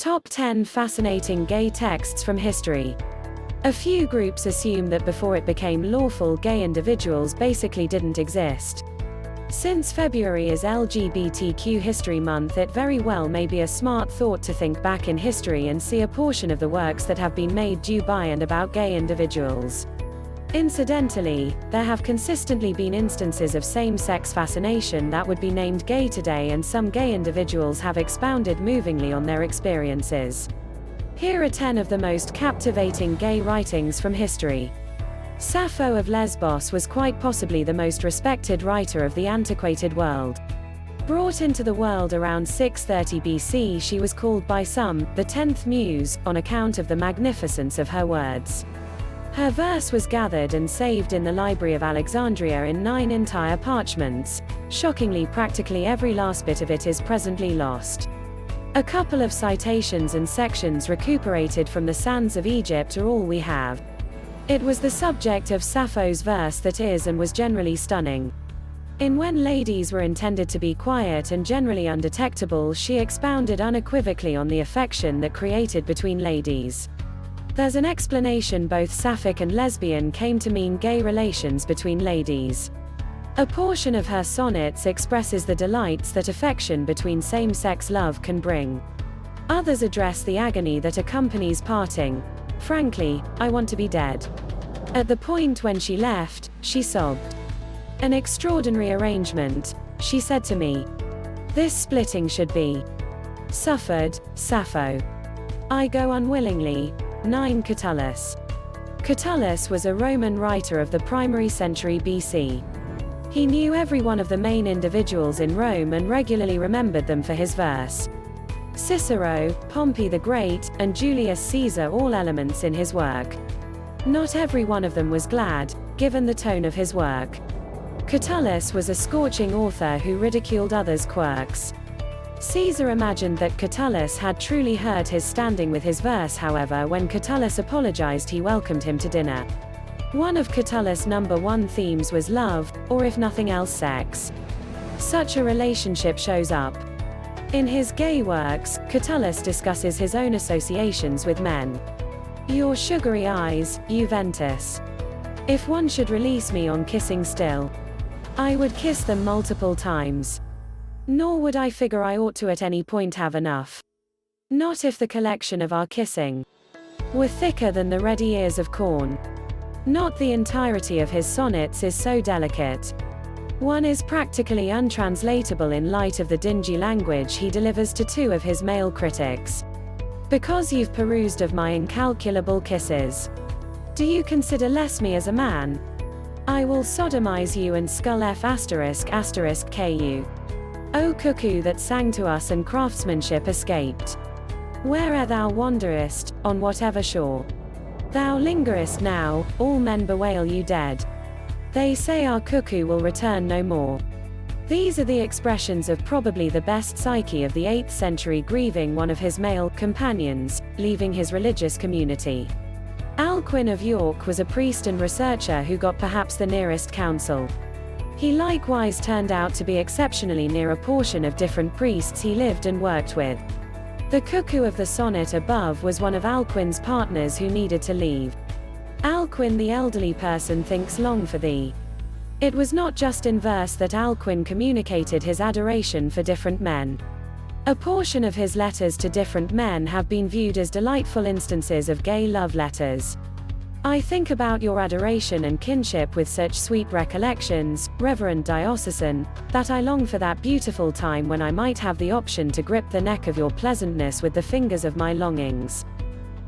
Top 10 Fascinating Gay Texts from History. A few groups assume that before it became lawful, gay individuals basically didn't exist. Since February is LGBTQ History Month, it very well may be a smart thought to think back in history and see a portion of the works that have been made due by and about gay individuals. Incidentally, there have consistently been instances of same-sex fascination that would be named gay today, and some gay individuals have expounded movingly on their experiences. Here are 10 of the most captivating gay writings from history. Sappho of Lesbos was quite possibly the most respected writer of the antiquated world. Brought into the world around 630 BC, she was called by some the 10th Muse, on account of the magnificence of her words. Her verse was gathered and saved in the Library of Alexandria in 9 entire parchments. Shockingly, practically every last bit of it is presently lost. A couple of citations and sections recuperated from the sands of Egypt are all we have. It was the subject of Sappho's verse that is and was generally stunning. In When Ladies Were Intended to Be Quiet and Generally Undetectable, she expounded unequivocally on the affection that created between ladies. There's an explanation both sapphic and lesbian came to mean gay relations between ladies. A portion of her sonnets expresses the delights that affection between same-sex love can bring. Others address the agony that accompanies parting. Frankly, I want to be dead. At the point when she left, she sobbed. An extraordinary arrangement, she said to me. This splitting should be suffered, Sappho. I go unwillingly. 9 Catullus. Catullus was a Roman writer of the primary century BC. He knew every one of the main individuals in Rome and regularly remembered them for his verse. Cicero, Pompey the Great, and Julius Caesar, all elements in his work. Not every one of them was glad, given the tone of his work. Catullus was a scorching author who ridiculed others' quirks. Caesar imagined that Catullus had truly hurt his standing with his verse. However, when Catullus apologized, he welcomed him to dinner. One of Catullus' #1 themes was love, or if nothing else, sex. Such a relationship shows up in his gay works. Catullus discusses his own associations with men. Your sugary eyes, Juventus. If one should release me on kissing still, I would kiss them multiple times. Nor would I figure I ought to at any point have enough. Not if the collection of our kissing were thicker than the ready ears of corn. Not the entirety of his sonnets is so delicate. One is practically untranslatable in light of the dingy language he delivers to 2 of his male critics. Because you've perused of my incalculable kisses, do you consider less me as a man? I will sodomize you and skull ***ku. O cuckoo that sang to us and craftsmanship escaped. Where'er thou wanderest, on whatever shore thou lingerest now, all men bewail you dead. They say our cuckoo will return no more. These are the expressions of probably the best psyche of the 8th century, grieving one of his male companions, leaving his religious community. Alcuin of York was a priest and researcher who got perhaps the nearest counsel. He likewise turned out to be exceptionally near a portion of different priests he lived and worked with. The cuckoo of the sonnet above was one of Alcuin's partners who needed to leave. Alcuin the elderly person thinks long for thee. It was not just in verse that Alcuin communicated his adoration for different men. A portion of his letters to different men have been viewed as delightful instances of gay love letters. I think about your adoration and kinship with such sweet recollections, Reverend Diocesan, that I long for that beautiful time when I might have the option to grip the neck of your pleasantness with the fingers of my longings.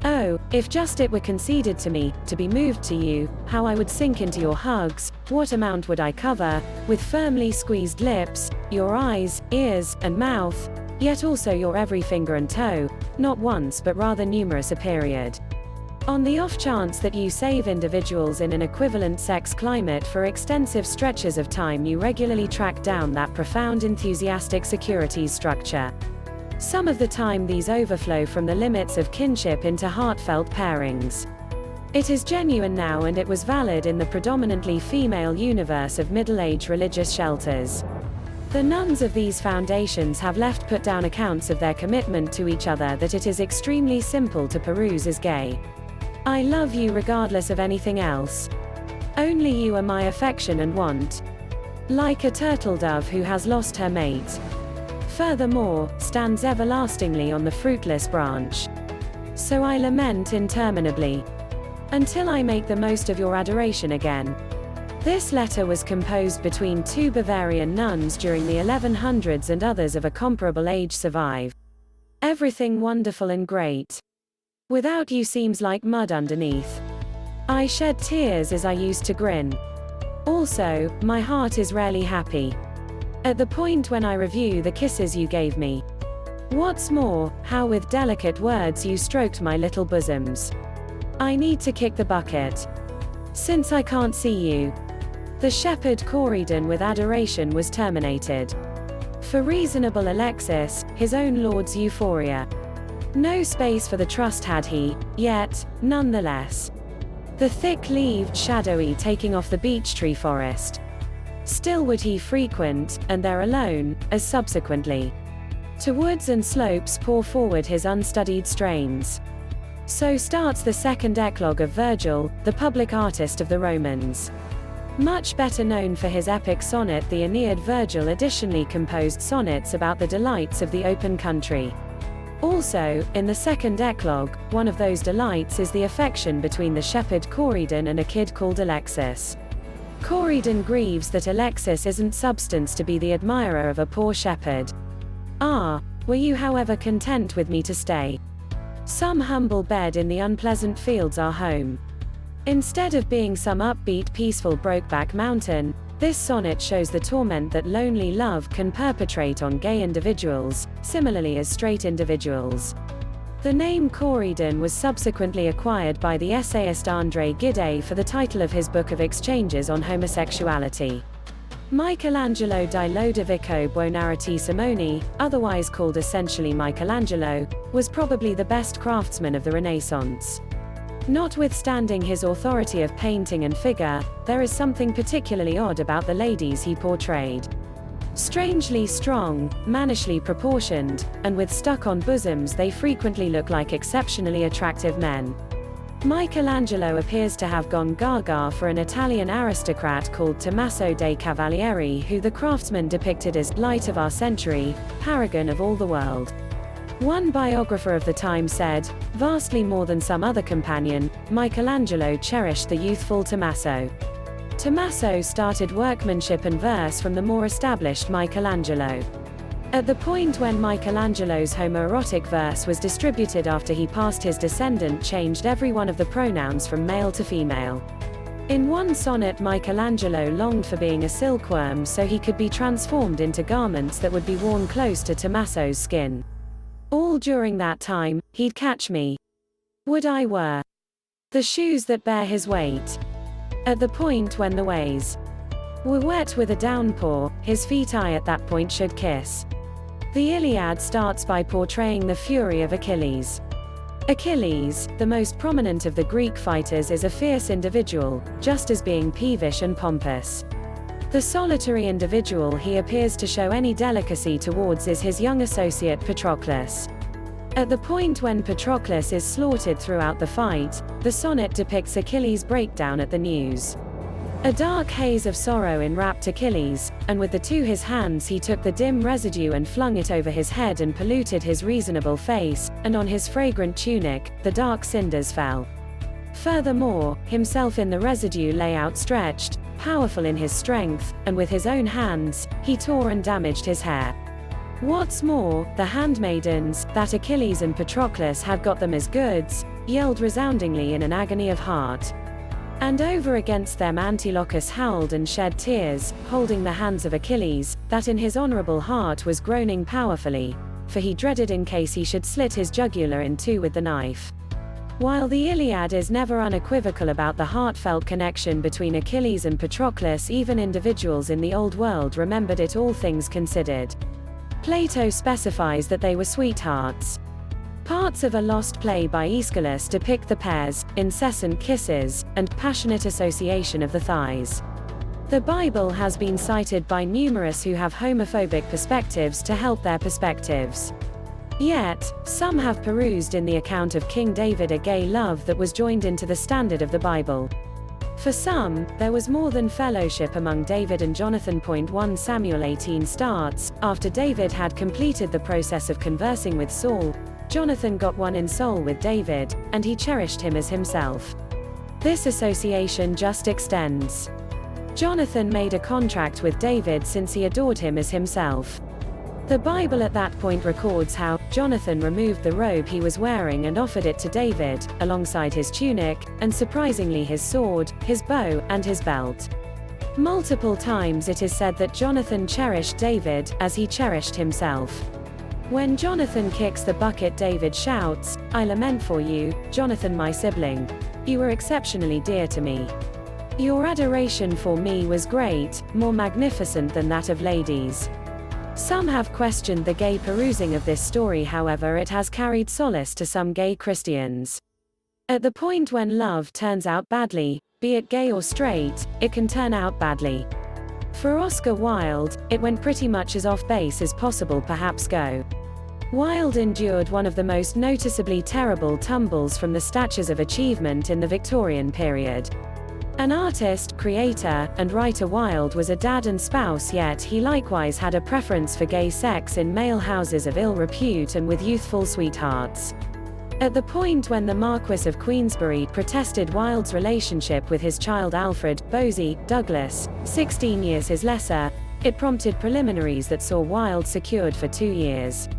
Oh, if just it were conceded to me, to be moved to you, how I would sink into your hugs, what amount would I cover, with firmly squeezed lips, your eyes, ears, and mouth, yet also your every finger and toe, not once but rather numerous a period. On the off chance that you save individuals in an equivalent sex climate for extensive stretches of time, you regularly track down that profound enthusiastic securities structure. Some of the time these overflow from the limits of kinship into heartfelt pairings. It is genuine now, and it was valid in the predominantly female universe of Middle Age religious shelters. The nuns of these foundations have left put down accounts of their commitment to each other that it is extremely simple to peruse as gay. I love you regardless of anything else. Only you are my affection and want. Like a turtle dove who has lost her mate. Furthermore, stands everlastingly on the fruitless branch. So I lament interminably. Until I make the most of your adoration again. This letter was composed between two Bavarian nuns during the 1100s, and others of a comparable age survive. Everything wonderful and great. Without you seems like mud underneath. I shed tears as I used to grin. Also, my heart is rarely happy. At the point when I review the kisses you gave me. What's more, how with delicate words you stroked my little bosoms. I need to kick the bucket. Since I can't see you. The shepherd Corydon with adoration was terminated. For reasonable Alexis, his own lord's euphoria. No space for the trust had he, yet, nonetheless. The thick-leaved shadowy taking off the beech tree forest. Still would he frequent, and there alone, as subsequently. To woods and slopes pour forward his unstudied strains. So starts the second eclogue of Virgil, the public artist of the Romans. Much better known for his epic sonnet the Aeneid, Virgil additionally composed sonnets about the delights of the open country. Also, in the second eclogue, one of those delights is the affection between the shepherd Corydon and a kid called Alexis. Corydon grieves that Alexis isn't substance to be the admirer of a poor shepherd. Ah, were you however content with me to stay? Some humble bed in the unpleasant fields our home. Instead of being some upbeat peaceful Brokeback Mountain, this sonnet shows the torment that lonely love can perpetrate on gay individuals, similarly as straight individuals. The name Corydon was subsequently acquired by the essayist André Gide for the title of his book of exchanges on homosexuality. Michelangelo di Lodovico Buonarroti Simoni, otherwise called essentially Michelangelo, was probably the best craftsman of the Renaissance. Notwithstanding his authority of painting and figure, there is something particularly odd about the ladies he portrayed. Strangely strong, mannishly proportioned, and with stuck-on bosoms, they frequently look like exceptionally attractive men. Michelangelo appears to have gone gaga for an Italian aristocrat called Tommaso de' Cavalieri, who the craftsman depicted as light of our century, paragon of all the world. One biographer of the time said, vastly more than some other companion, Michelangelo cherished the youthful Tommaso. Tommaso started workmanship and verse from the more established Michelangelo. At the point when Michelangelo's homoerotic verse was distributed after he passed, his descendant changed every one of the pronouns from male to female. In one sonnet, Michelangelo longed for being a silkworm so he could be transformed into garments that would be worn close to Tommaso's skin. All during that time, he'd catch me. Would I were the shoes that bear his weight. At the point when the ways were wet with a downpour, his feet I at that point should kiss. The Iliad starts by portraying the fury of Achilles. Achilles, the most prominent of the Greek fighters, is a fierce individual, just as being peevish and pompous. The solitary individual he appears to show any delicacy towards is his young associate Patroclus. At the point when Patroclus is slaughtered throughout the fight, the sonnet depicts Achilles' breakdown at the news. A dark haze of sorrow enwrapped Achilles, and with the two his hands he took the dim residue and flung it over his head and polluted his reasonable face, and on his fragrant tunic, the dark cinders fell. Furthermore, himself in the residue lay outstretched, powerful in his strength, and with his own hands, he tore and damaged his hair. What's more, the handmaidens, that Achilles and Patroclus had got them as goods, yelled resoundingly in an agony of heart. And over against them Antilochus howled and shed tears, holding the hands of Achilles, that in his honorable heart was groaning powerfully, for he dreaded in case he should slit his jugular in two with the knife. While the Iliad is never unequivocal about the heartfelt connection between Achilles and Patroclus, even individuals in the Old World remembered it, all things considered. Plato specifies that they were sweethearts. Parts of a lost play by Aeschylus depict the pair's incessant kisses and passionate association of the thighs. The Bible has been cited by numerous who have homophobic perspectives to help their perspectives. Yet, some have perused in the account of King David a gay love that was joined into the standard of the Bible. For some, there was more than fellowship among David and Jonathan. 1 Samuel 18 starts, after David had completed the process of conversing with Saul, Jonathan got one in soul with David, and he cherished him as himself. This association just extends. Jonathan made a contract with David since he adored him as himself. The Bible at that point records how Jonathan removed the robe he was wearing and offered it to David, alongside his tunic, and surprisingly his sword, his bow, and his belt. Multiple times it is said that Jonathan cherished David, as he cherished himself. When Jonathan kicks the bucket, David shouts, "I lament for you, Jonathan my sibling. You were exceptionally dear to me. Your adoration for me was great, more magnificent than that of ladies." Some have questioned the gay perusing of this story, however it has carried solace to some gay Christians. At the point when love turns out badly, be it gay or straight, it can turn out badly. For Oscar Wilde, it went pretty much as off base as possible perhaps go. Wilde endured one of the most noticeably terrible tumbles from the statues of achievement in the Victorian period. An artist, creator, and writer, Wilde was a dad and spouse, yet he likewise had a preference for gay sex in male houses of ill repute and with youthful sweethearts. At the point when the Marquis of Queensberry protested Wilde's relationship with his child Alfred Bosie Douglas, 16 years his lesser, it prompted preliminaries that saw Wilde secured for 2 years.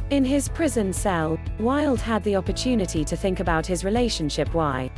In his prison cell, Wilde had the opportunity to think about his relationship. Why?